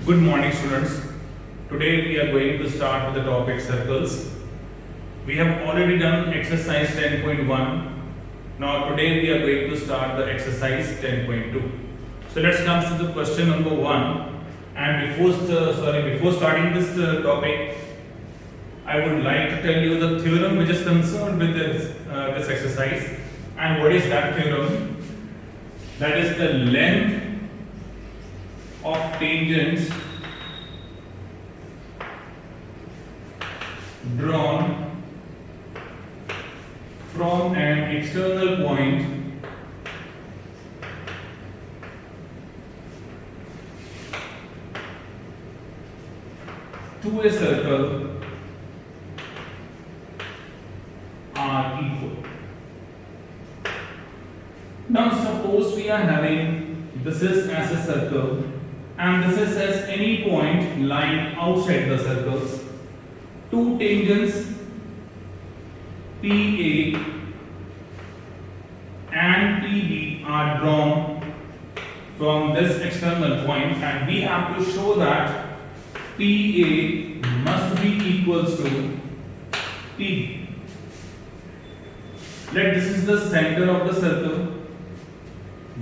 Good morning, students. Today we are going to start with the topic circles. We have already done exercise 10.1. Now today we are going to start the exercise 10.2. So let's come to the question number 1. And before starting this topic, I would like to tell you the theorem which is concerned with this exercise. And what is that theorem? That is the length of tangents drawn from an external point to a circle are equal. Now suppose we are having this is as a circle and this is as any point lying outside the circles. Two tangents PA and PB are drawn from this external point, and we have to show that PA must be equals to PB. Let this is the center of the circle.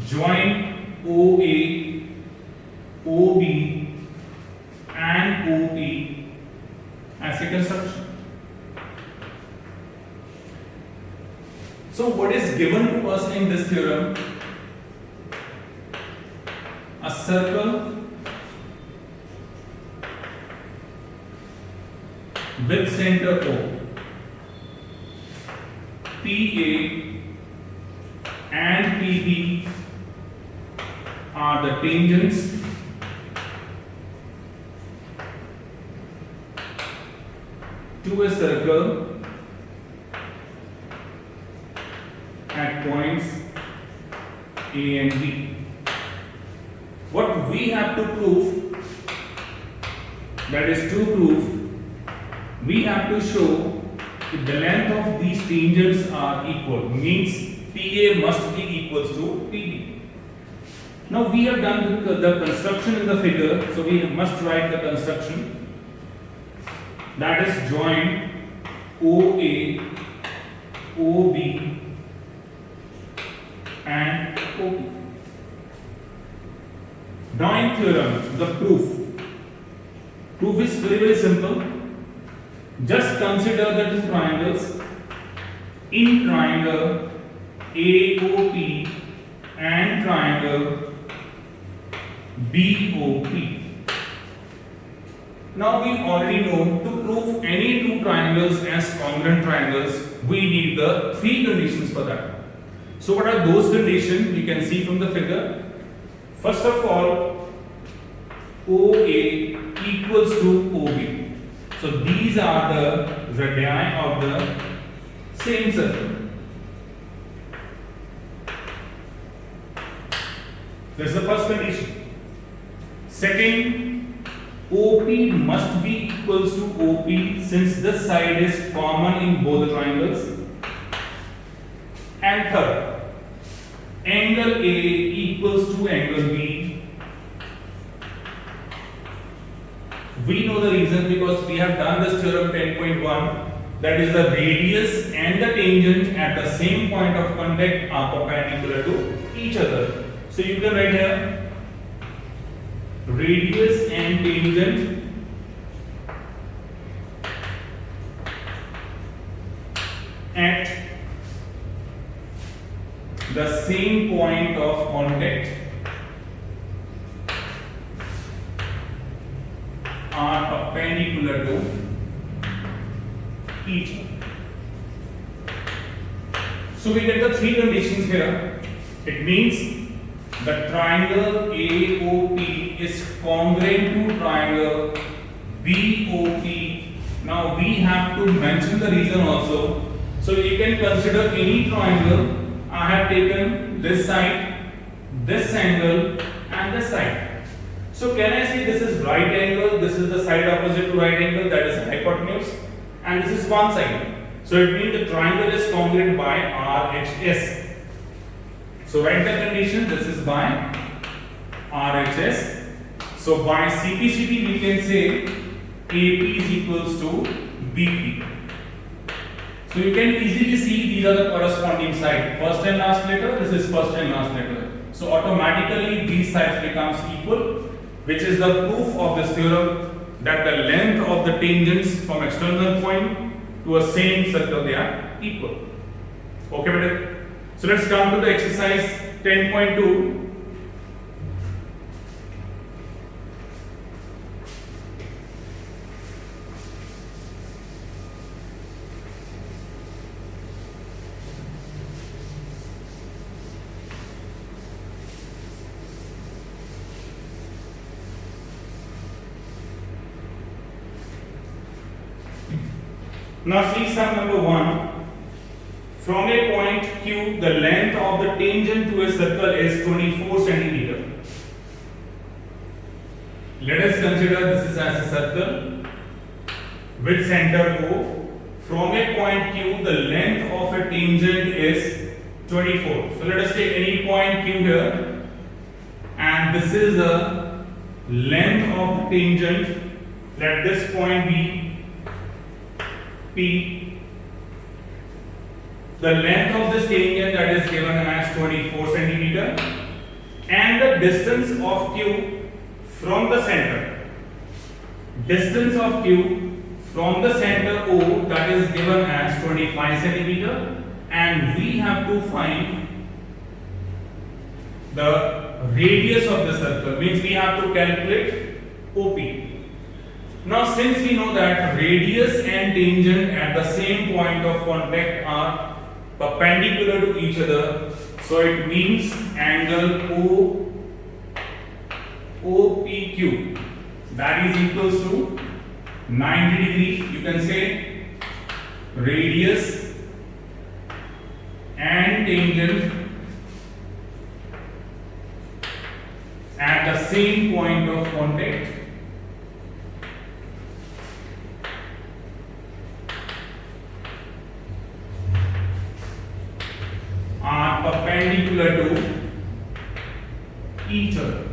Join OA, OB and OP as a construction. So what is given to us in this theorem? A circle with center O. PA and PB are the tangents to a circle at points A and B. What we have to prove, that is to prove, we have to show that the length of these tangents are equal, means PA must be equals to PB. Now we have done the construction in the figure, so we must write the construction. That is join OA, OB and OP. Now in theorem, the proof. Proof is very simple. Just consider the two triangles. In triangle AOP and triangle BOP. Now we already know to prove any two triangles as congruent triangles, we need the three conditions for that. So what are those conditions? You can see from the figure. First of all, OA equals to OB. So these are the radii of the same circle. This is the first condition. Second, OP must be equals to OP since this side is common in both the triangles. And third, angle A equals to angle B. We know the reason because we have done this theorem 10.1, that is the radius and the tangent at the same point of contact are perpendicular to each other. So you can write here radius and tangent at the same point of contact are perpendicular to each other. So we get the three conditions here. It means the triangle AOP is congruent to triangle BOP. Now we have to mention the reason also. So you can consider any triangle. I have taken this side, this angle and this side. So can I say this is right angle, this is the side opposite to right angle, that is hypotenuse, and this is one side. So it means the triangle is congruent by RHS. So write the condition, this is by RHS. So by CPCT we can say AP is equals to BP. So you can easily see these are the corresponding sides. First and last letter, this is first and last letter. So automatically these sides becomes equal, which is the proof of this theorem that the length of the tangents from external point to a same circle they are equal. Okay, brother? So let's come to the exercise 10.2. Now see sum number 1. From a point Q, the length of the tangent to a circle is 24 centimeter. Let us consider this is as a circle with center O. From a point Q, the length of a tangent is 24. So let us take any point Q here, and this is the length of the tangent. Let this point be P. The length of this tangent that is given as 24 centimeter, and the distance of Q from the center. Distance of Q from the center O that is given as 25 centimeter, and we have to find the radius of the circle, means we have to calculate OP. Now since we know that radius and tangent at the same point of contact are perpendicular to each other, so it means angle OPQ that is equals to 90 degree. You can say radius and tangent at the same point of contact are perpendicular to each other.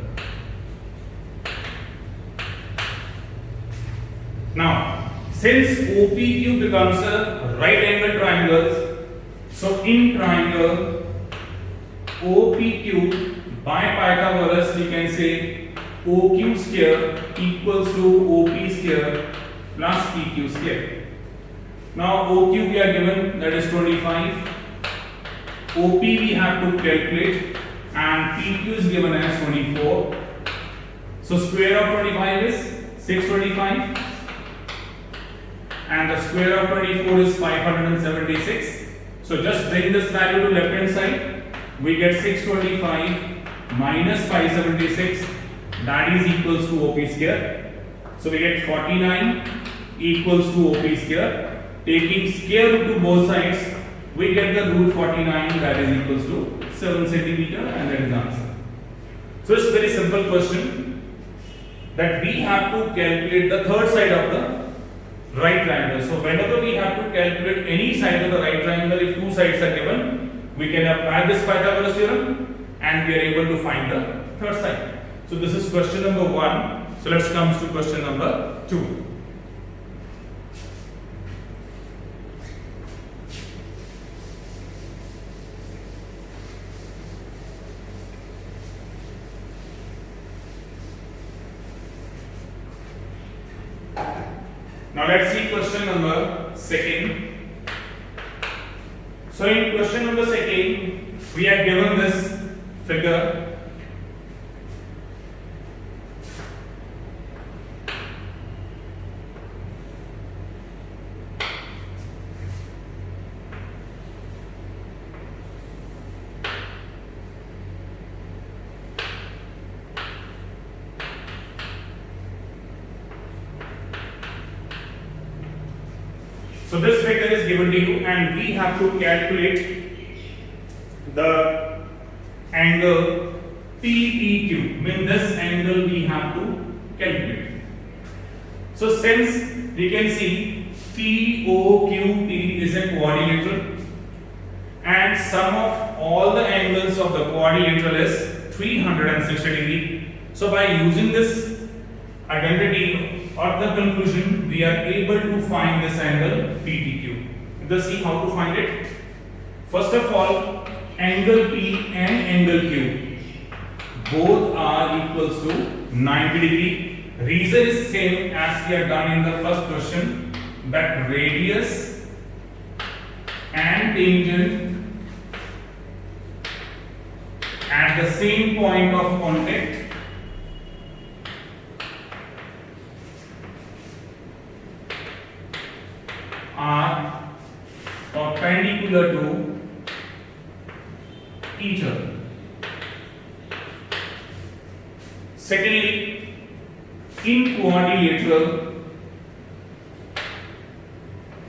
Now, since OPQ becomes a right angle triangle, so in triangle OPQ by Pythagoras we can say OQ square equals to OP square plus PQ square. Now OQ we are given, that is 25. OP we have to calculate, and PQ is given as 24. So square of 25 is 625, and the square of 24 is 576. So just bring this value to left hand side. We get 625 minus 576, that is equals to OP square. So we get 49 equals to OP square. Taking square root to both sides, we get the root 49, that is equals to 7 centimeter, and that is the answer. So it's a very simple question that we have to calculate the third side of the right triangle. So whenever we have to calculate any side of the right triangle, if two sides are given, we can apply this Pythagoras theorem and we are able to find the third side. So this is question number 1. So let's come to question number 2. Now let's see question number 2. So in question number 2, we are given this figure. So this figure is given to you, and we have to calculate the angle PPQ. Mean this angle we have to calculate. So since we can see POQT is a quadrilateral, and sum of all the angles of the quadrilateral is 360 degree. So by using this identity or the conclusion, we are able to find this angle PTQ. Let's see how to find it. First of all, angle P and angle Q both are equals to 90 degree. Reason is same as we have done in the first question, that radius and tangent at the same point of contact are perpendicular to each other. Secondly, in quadrilateral,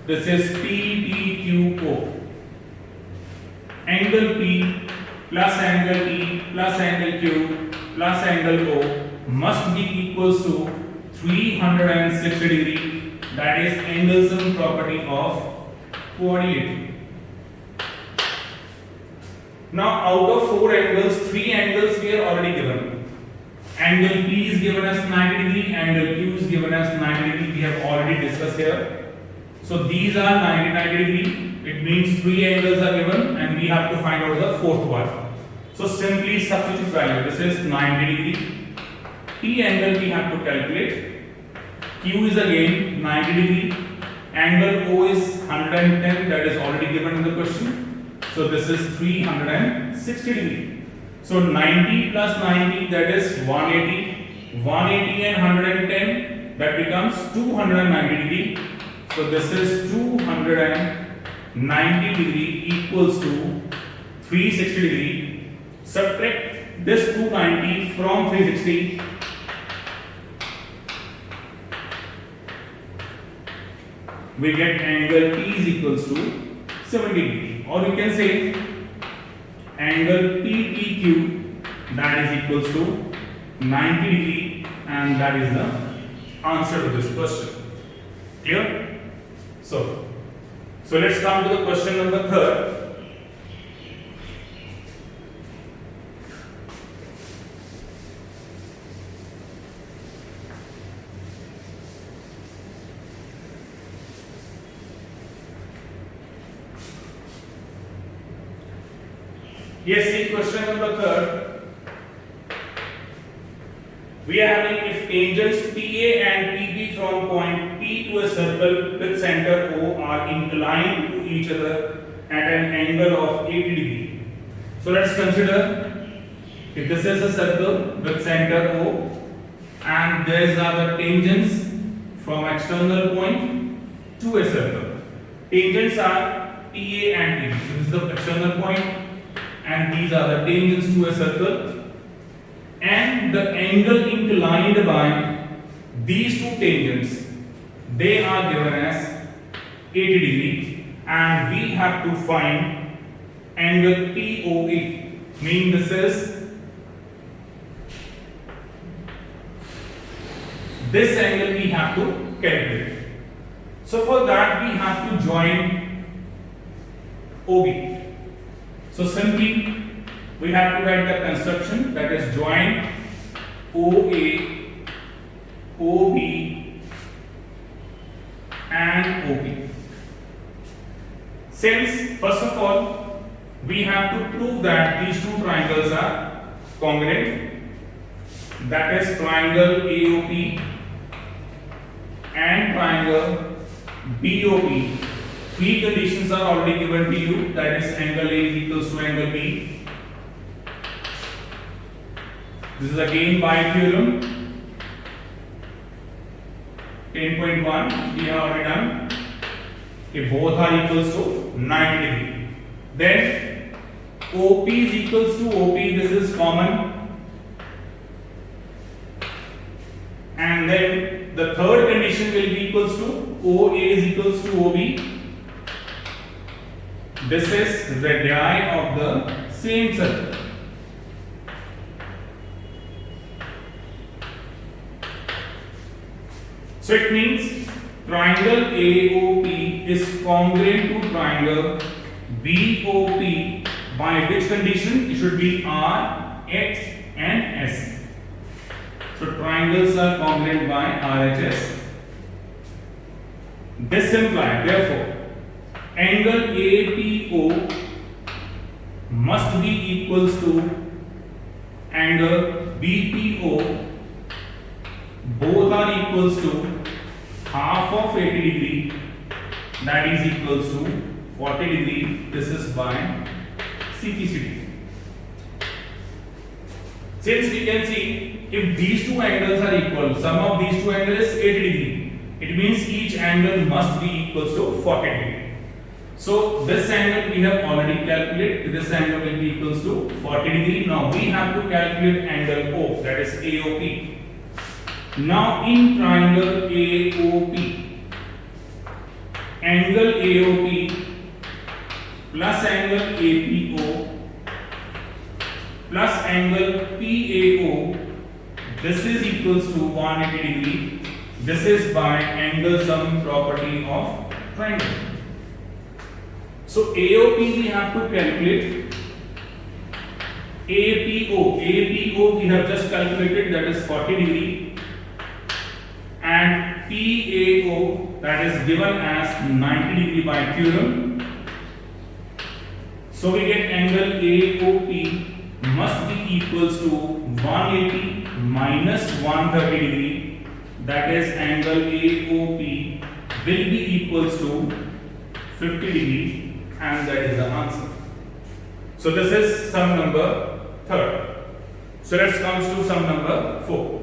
this is PDQO. Angle P plus angle E plus angle Q plus angle O must be equals to 360 degree. That is Angelson property of quadrilateral. Now out of 4 angles, 3 angles we are already given. Angle P is given as 90 degree, angle Q is given as 90 degree. We have already discussed here. So these are 90 degree. It means 3 angles are given and we have to find out the fourth one. So simply substitute value. This is 90 degree. P angle we have to calculate. Q is again 90 degree. Angle O is 110, that is already given in the question. So this is 360 degree. So 90 plus 90, that is 180. 180 and 110, that becomes 290 degree. So this is 290 degree equals to 360 degree. Subtract this 290 from 360. We get angle P is equals to 70 degree, or you can say angle PTQ, that is equals to 90 degree, and that is the answer to this question. Clear? So let's come to the question number 3. Yes, see question number 3. We are having if tangents PA and PB from point P to a circle with center O are inclined to each other at an angle of 80 degree. So let's consider if this is a circle with center O and these are the tangents from external point to a circle. Tangents are PA and PB. So this is the external point and these are the tangents to a circle, and the angle inclined by these two tangents, they are given as 80 degree, and we have to find angle POA, meaning this angle we have to calculate. So for that we have to join OB. So simply we have to write the construction, that is join OA, OB and OP. Since first of all we have to prove that these two triangles are congruent, that is triangle AOP and triangle BOP. 3 conditions are already given to you, that is angle A is equals to angle B. This is again by theorem 10.1 we have already done. If both are equals to 90 degree, then OP is equals to OP, this is common, and then the third condition will be equals to OA is equals to OB. This is radii of the same circle. So it means triangle AOP is congruent to triangle BOP by which condition? It should be R, X and S. So triangles are congruent by RHS. This implies, therefore, angle APO must be equals to angle BPO. Both are equals to half of 80 degree, that is equals to 40 degree. This is by CPCD. Since we can see, if these two angles are equal, sum of these two angles is 80 degree. It means each angle must be equals to 40 degree. So this angle we have already calculated. This angle will be equals to 40 degree. Now we have to calculate angle O, that is AOP. Now in triangle AOP, angle AOP plus angle APO plus angle PAO, this is equals to 180 degree. This is by angle sum property of triangle. So AOP we have to calculate. APO we have just calculated, that is 40 degree, and PAO, that is given as 90 degree by theorem. So we get angle AOP must be equals to 180 minus 130 degree, that is angle AOP will be equals to 50 degree, and that is the answer. So this is sum number 3rd. So let's come to sum number 4.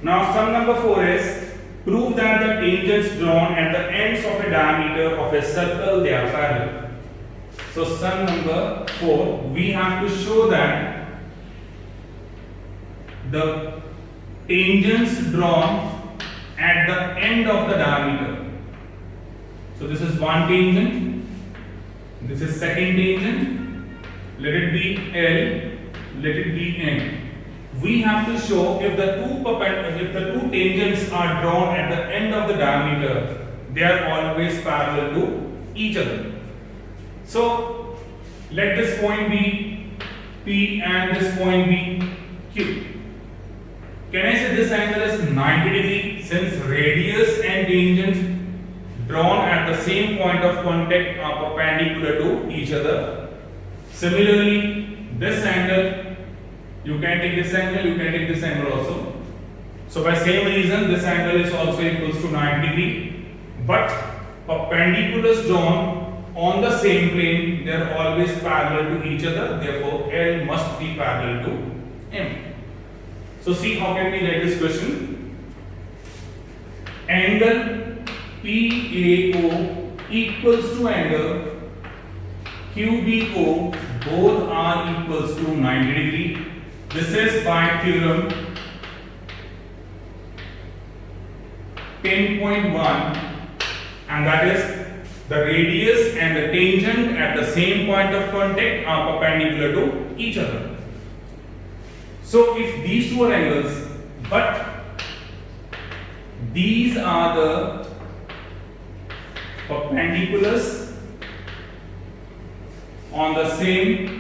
Now sum number 4 is, prove that the tangents drawn at the ends of a diameter of a circle, they are parallel. So sum number 4, we have to show that the tangents drawn at the end of the diameter. So this is one tangent, this is second tangent, let it be L, let it be N. We have to show if the two tangents are drawn at the end of the diameter, they are always parallel to each other. So let this point be P and this point be Q. Can I say this angle is 90 degree, since radius and tangent drawn at the same point of contact are perpendicular to each other. Similarly, this angle, you can take this angle, you can take this angle also. So by same reason, this angle is also equals to 90 degree. But perpendiculars drawn on the same plane, they are always parallel to each other. Therefore, L must be parallel to M. So see how can we write this question. Angle PAO equals to angle QBO, both are equals to 90 degree. This is by theorem 10.1, and that is the radius and the tangent at the same point of contact are perpendicular to each other. So if these two are angles, but these are the perpendiculars on the same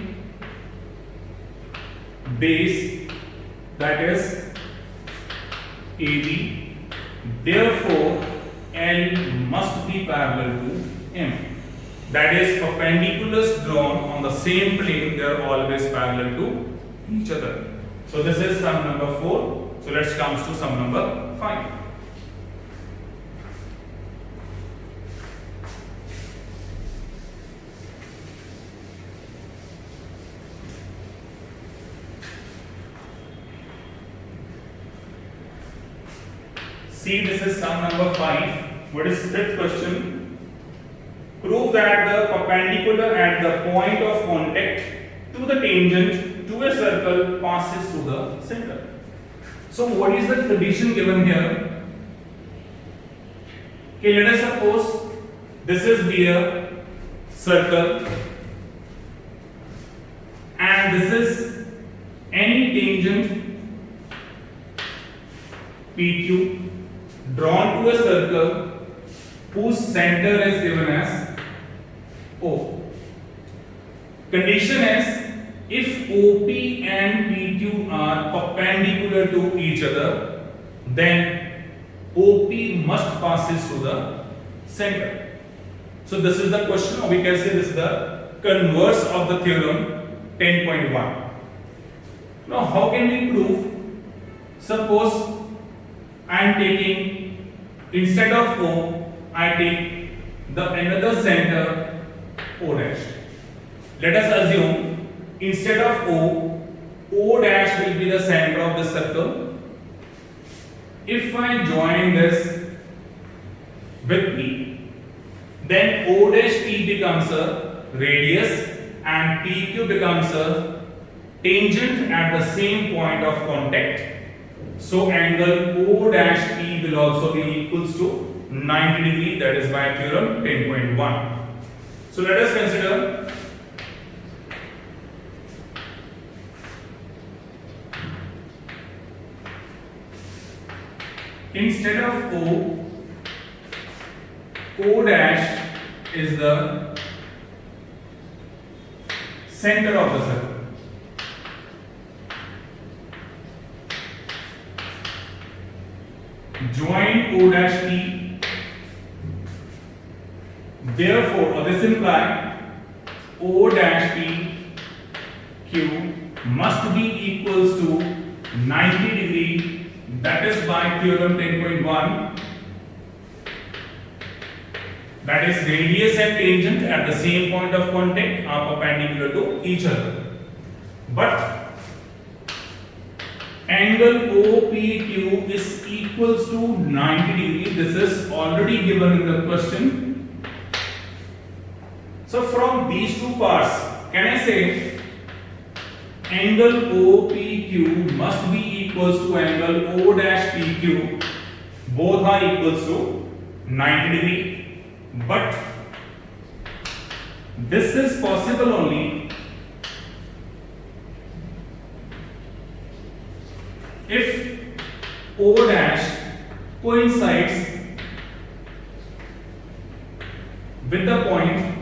base, that is AB, therefore L must be parallel to M. That is, perpendiculars drawn on the same plane, they are always parallel to each other. So this is sum number 4. So let's come to sum number 5. See, this is sum number 5. What is 5th question? Prove that the perpendicular at the point of contact to the tangent to a circle passes through the center. So what is the condition given here? Okay, let us suppose this is the circle PQ drawn to a circle whose center is given as O. Condition is if OP and PQ are perpendicular to each other, then OP must passes to the center. So this is the question, or we can say this is the converse of the theorem 10.1. Now how can we prove? Suppose I am taking, instead of O, I take the another center O dash. Let us assume instead of O dash will be the center of the circle. If I join this with P, then O dash P becomes a radius and PQ becomes a tangent at the same point of contact. So angle O dash P will also be equals to 90 degree, that is by theorem 10.1. So let us consider instead of O dash is the center of the circle. Join O dash P. Therefore, this implies O dash P Q must be equals to 90 degree, that is by theorem 10.1, that is radius and tangent at the same point of contact are perpendicular to each other. But angle OPQ is equals to 90 degree. This is already given in the question. So from these two parts, can I say angle OPQ must be equals to angle O dash PQ? Both are equals to 90 degree. But this is possible only if O dash coincides with the point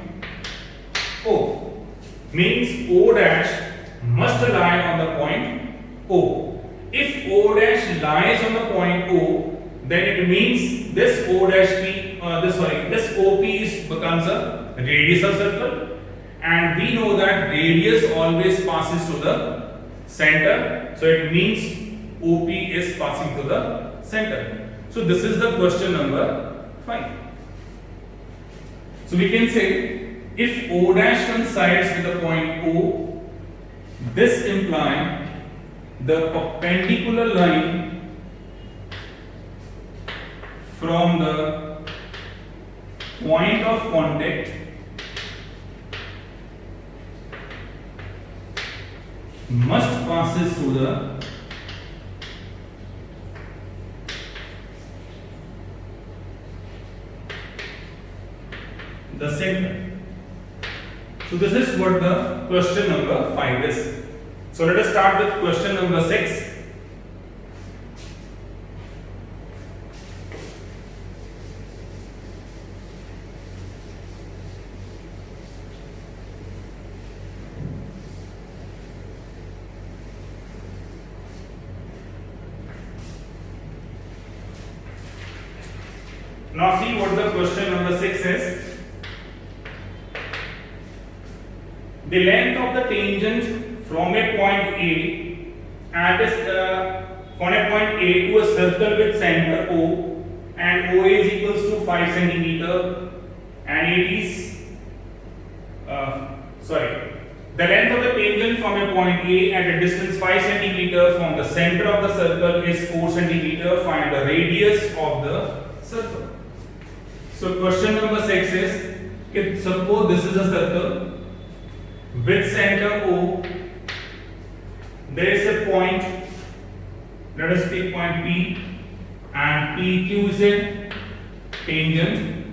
O, means O dash must lie on the point O. If O dash lies on the point O, then it means this O dash P, this OP becomes a radius of circle, and we know that radius always passes to the center, so it means OP is passing to the center. So this is the question number 5. So we can say if O dash coincides with the point O, this implies the perpendicular line from the point of contact must passes through the center. So this is what the question number 5 is. So let us start with question number 6. Now see what the question number 6 is. The length of the tangent from a point A from a point A to a circle with center O, and OA is equals to 5 centimeter, and it is the length of the tangent from a point A at a distance 5 centimeter from the center of the circle is 4 centimeter. Find the radius of the circle. So question number 6 is, suppose this is a circle with center O, there is a point, let us take point P, and PQ is a tangent.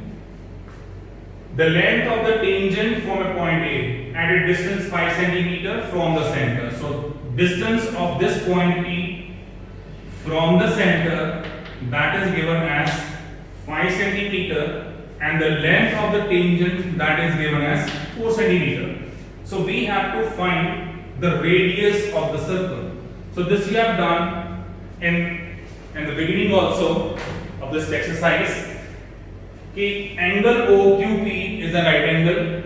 The length of the tangent from a point A at a distance 5 centimeter from the center. So distance of this point P from the center that is given as 5 centimeter and the length of the tangent that is given as 4 centimeter. So we have to find the radius of the circle. So this we have done in the beginning also of this exercise. Okay, angle OQP is a right angle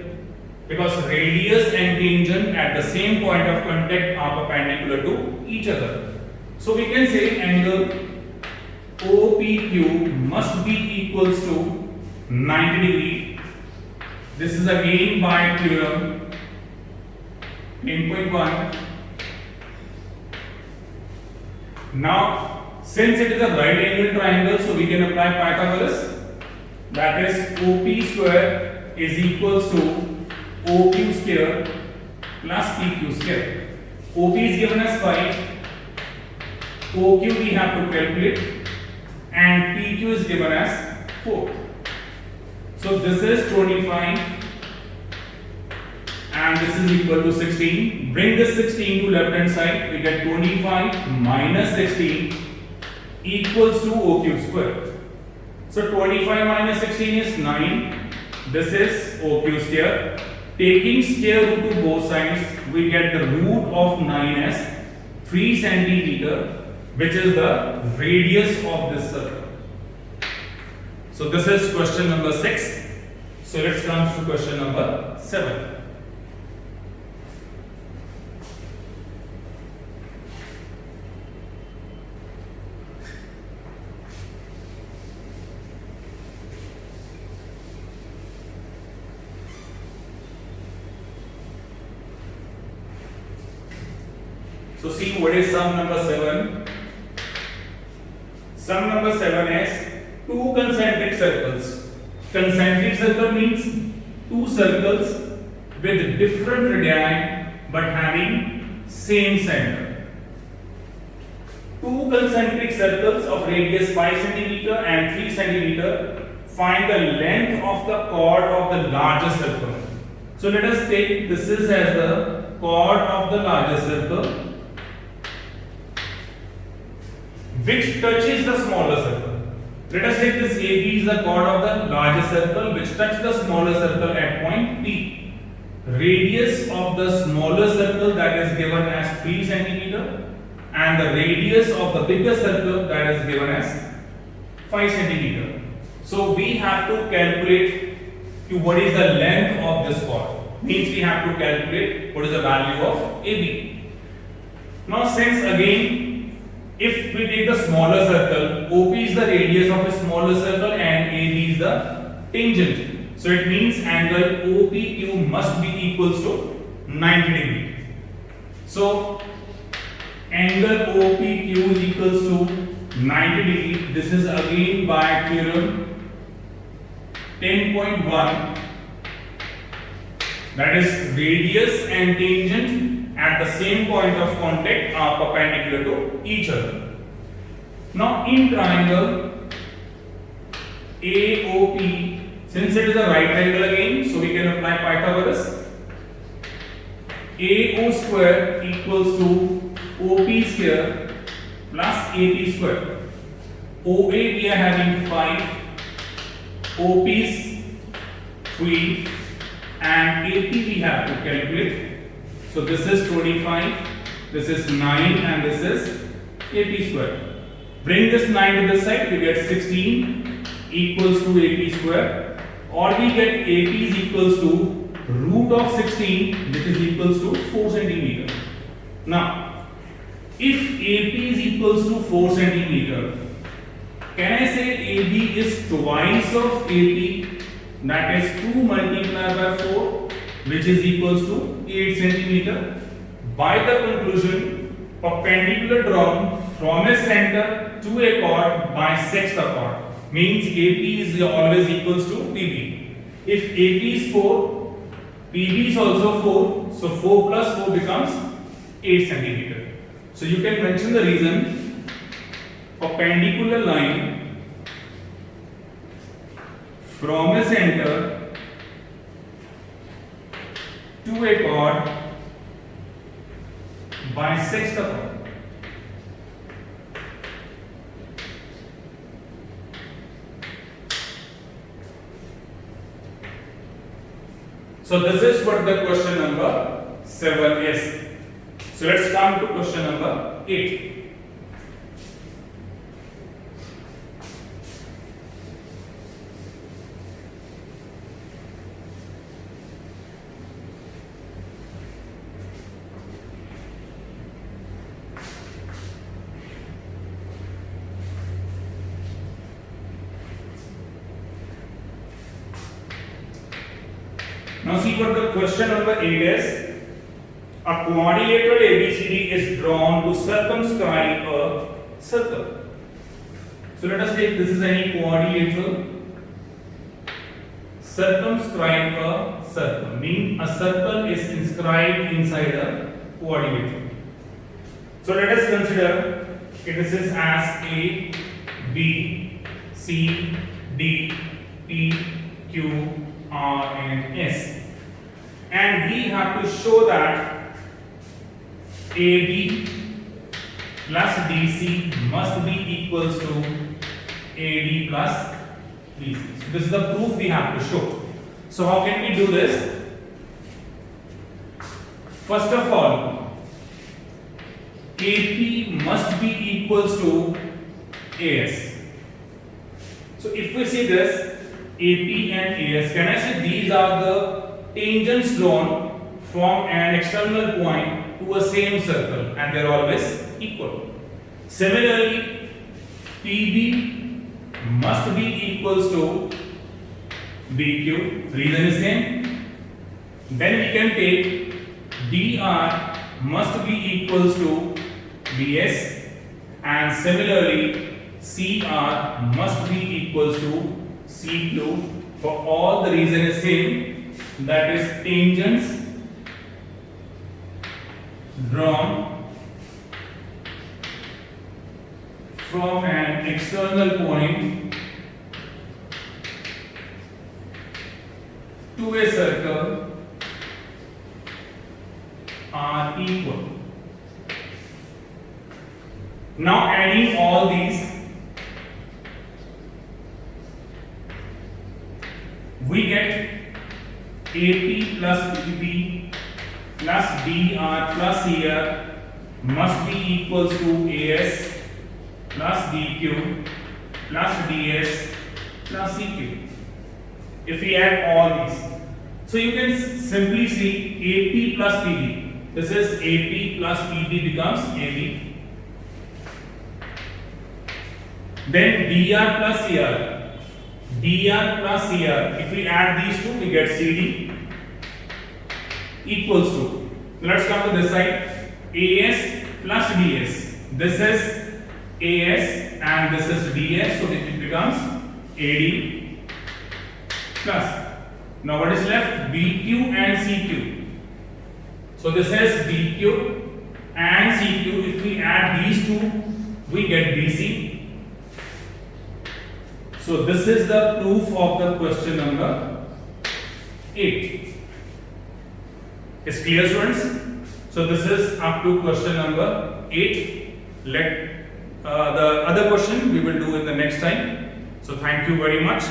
because radius and tangent at the same point of contact are perpendicular to each other. So we can say angle OPQ must be equals to 90 degree. This is again by theorem 10.1. Now, since it is a right angle triangle, so we can apply Pythagoras. That is OP square is equals to OQ square plus PQ square. OP is given as 5, OQ we have to calculate, and PQ is given as 4. So this is 25 and this is equal to 16. Bring this 16 to left hand side, we get 25 minus 16 equals to OQ square. So 25 minus 16 is 9. This is OQ square. Taking square root to both sides, we get the root of 9 as 3 centimeter, which is the radius of this circle. So this is question number 6. So let's come to question number 7. So see what is sum number 7. Sum number 7 is two concentric circles. Concentric circle means two circles with different radii but having same center. Two concentric circles of radius 5 centimeter and 3 centimeter. Find the length of the chord of the larger circle. So let us take this is as the chord of the larger circle, which touches the smaller circle. Let us take this AB is the chord of the larger circle which touches the smaller circle at point P. Radius of the smaller circle that is given as 3 centimeter and the radius of the bigger circle that is given as 5 centimeter. So we have to calculate what is the length of this chord. Means we have to calculate what is the value of AB. Now since again if we take the smaller circle, OP is the radius of a smaller circle and AB is the tangent. So it means angle OPQ must be equals to 90 degree. So angle OPQ is equals to 90 degree. This is again by theorem 10.1. That is radius and tangent at the same point of contact are perpendicular to each other. Now in triangle AOP, since it is a right angle again, so we can apply Pythagoras. AO square equals to OP square plus AP square. OA we are having 5, OP is 3 and AP we have to calculate. So this is 25, this is 9 and this is AP square. Bring this 9 to this side, we get 16 equals to AP square, or we get AP is equals to root of 16 which is equals to 4 centimeter. Now if AP is equals to 4 centimeter, can I say AB is twice of AP, that is 2 multiplied by 4 which is equals to 8 centimeter. By the conclusion, perpendicular drawn from a center to a chord bisects the chord. Means AP is always equals to PB. If AP is 4, PB is also 4. So 4 plus 4 becomes 8 centimeter. So you can mention the reason. Perpendicular line from a center to a chord bisects the chord. So this is what the question number 7 is. So let's come to question number 8. Now see what the question number 8 is. A quadrilateral ABCD is drawn to circumscribe a circle. So let us take this is any quadrilateral. Circumscribe a circle. Mean a circle is inscribed inside a quadrilateral. So let us consider this is as A, B, C, D, P, Q, R and S. And we have to show that AB plus DC must be equals to AD plus BC. So this is the proof we have to show. So how can we do this? First of all, AP must be equals to AS. So if we see this AP and AS, can I say these are the tangents drawn from an external point to a same circle and they are always equal. Similarly, PB must be equals to BQ. Reason is same. Then we can take DR must be equals to BS and similarly CR must be equals to CQ. For all the reason is same, that is tangents drawn from an external point to a circle are equal. Now adding all these, we get AP plus PB plus DR plus CR must be equals to AS plus DQ plus DS plus CQ. If we add all these, so you can simply see AP plus PB. This is AP plus PB becomes AB. Then DR plus CR. DR plus CR, if we add these two, we get CD equals to, let's come to this side, AS plus DS. This is AS and this is DS, so it becomes AD plus. Now what is left? BQ and CQ. So this is BQ and CQ. If we add these two, we get BC. So this is the proof of the question number 8. Is clear, students? So this is up to question number 8. Let the other question we will do in the next time. So thank you very much.